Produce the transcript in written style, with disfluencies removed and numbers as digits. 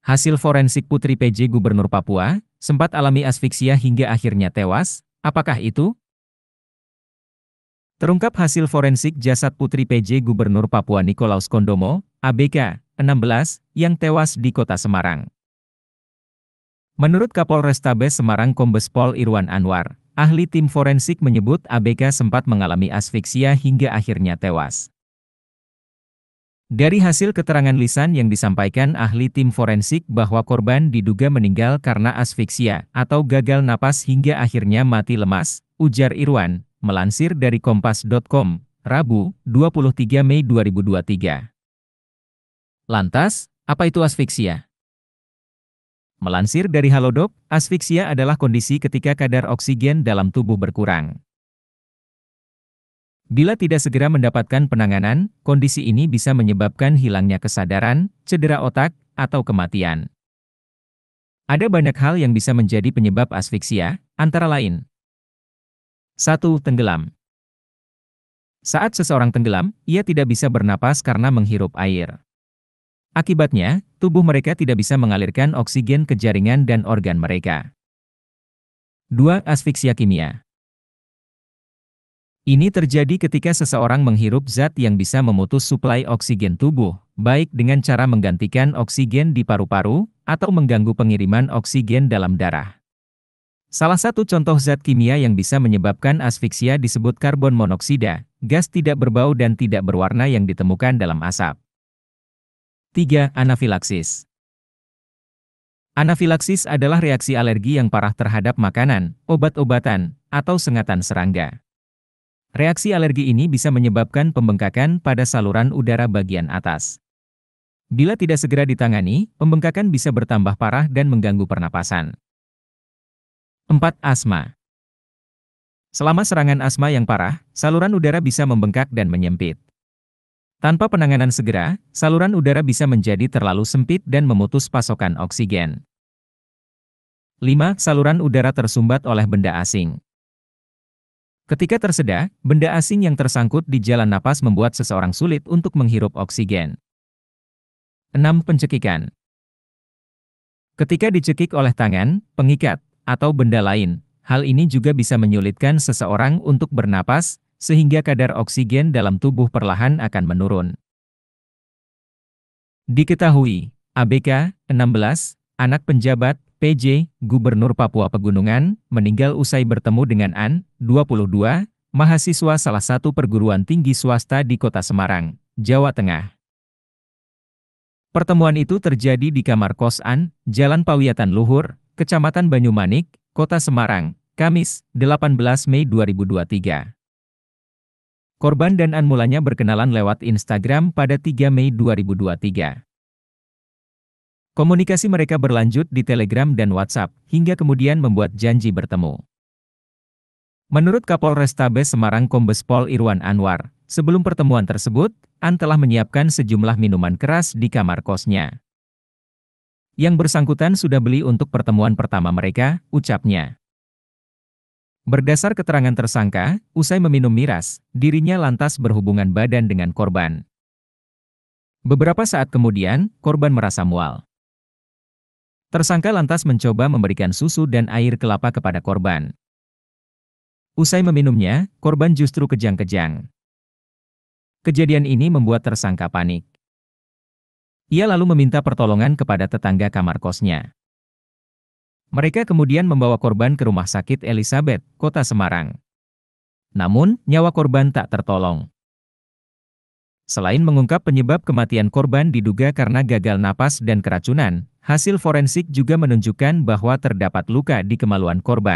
Hasil forensik Putri PJ Gubernur Papua, sempat alami asfiksia hingga akhirnya tewas, apakah itu? Terungkap hasil forensik jasad Putri PJ Gubernur Papua Nikolaus Kondomo, ABK, 16, yang tewas di kota Semarang. Menurut Kapolrestabes Semarang Kombes Pol Irwan Anwar, ahli tim forensik menyebut ABK sempat mengalami asfiksia hingga akhirnya tewas. Dari hasil keterangan lisan yang disampaikan ahli tim forensik bahwa korban diduga meninggal karena asfiksia atau gagal napas hingga akhirnya mati lemas, ujar Irwan, melansir dari kompas.com, Rabu, 23 Mei 2023. Lantas, apa itu asfiksia? Melansir dari Halodoc, asfiksia adalah kondisi ketika kadar oksigen dalam tubuh berkurang. Bila tidak segera mendapatkan penanganan, kondisi ini bisa menyebabkan hilangnya kesadaran, cedera otak, atau kematian. Ada banyak hal yang bisa menjadi penyebab asfiksia, antara lain. 1. Tenggelam. Saat seseorang tenggelam, ia tidak bisa bernapas karena menghirup air. Akibatnya, tubuh mereka tidak bisa mengalirkan oksigen ke jaringan dan organ mereka. 2. Asfiksia kimia. Ini terjadi ketika seseorang menghirup zat yang bisa memutus suplai oksigen tubuh, baik dengan cara menggantikan oksigen di paru-paru, atau mengganggu pengiriman oksigen dalam darah. Salah satu contoh zat kimia yang bisa menyebabkan asfiksia disebut karbon monoksida, gas tidak berbau dan tidak berwarna yang ditemukan dalam asap. 3. Anafilaksis. Anafilaksis adalah reaksi alergi yang parah terhadap makanan, obat-obatan, atau sengatan serangga. Reaksi alergi ini bisa menyebabkan pembengkakan pada saluran udara bagian atas. Bila tidak segera ditangani, pembengkakan bisa bertambah parah dan mengganggu pernapasan. 4. Asma. Selama serangan asma yang parah, saluran udara bisa membengkak dan menyempit. Tanpa penanganan segera, saluran udara bisa menjadi terlalu sempit dan memutus pasokan oksigen. 5. Saluran udara tersumbat oleh benda asing. Ketika tersedak, benda asing yang tersangkut di jalan napas membuat seseorang sulit untuk menghirup oksigen. 6. Pencekikan. Ketika dicekik oleh tangan, pengikat, atau benda lain, hal ini juga bisa menyulitkan seseorang untuk bernapas, sehingga kadar oksigen dalam tubuh perlahan akan menurun. Diketahui, ABK, 16, anak penjabat, PJ, Gubernur Papua Pegunungan, meninggal usai bertemu dengan An, 22, mahasiswa salah satu perguruan tinggi swasta di Kota Semarang, Jawa Tengah. Pertemuan itu terjadi di kamar kos An, Jalan Pawiatan Luhur, Kecamatan Banyumanik, Kota Semarang, Kamis, 18 Mei 2023. Korban dan An mulanya berkenalan lewat Instagram pada 3 Mei 2023. Komunikasi mereka berlanjut di Telegram dan WhatsApp, hingga kemudian membuat janji bertemu. Menurut Kapolrestabes Semarang Kombes Pol Irwan Anwar, sebelum pertemuan tersebut, An telah menyiapkan sejumlah minuman keras di kamar kosnya. Yang bersangkutan sudah beli untuk pertemuan pertama mereka, ucapnya. Berdasar keterangan tersangka, usai meminum miras, dirinya lantas berhubungan badan dengan korban. Beberapa saat kemudian, korban merasa mual. Tersangka lantas mencoba memberikan susu dan air kelapa kepada korban. Usai meminumnya, korban justru kejang-kejang. Kejadian ini membuat tersangka panik. Ia lalu meminta pertolongan kepada tetangga kamar kosnya. Mereka kemudian membawa korban ke Rumah Sakit Elizabeth, Kota Semarang. Namun, nyawa korban tak tertolong. Selain mengungkap penyebab kematian korban diduga karena gagal napas dan keracunan, hasil forensik juga menunjukkan bahwa terdapat luka di kemaluan korban.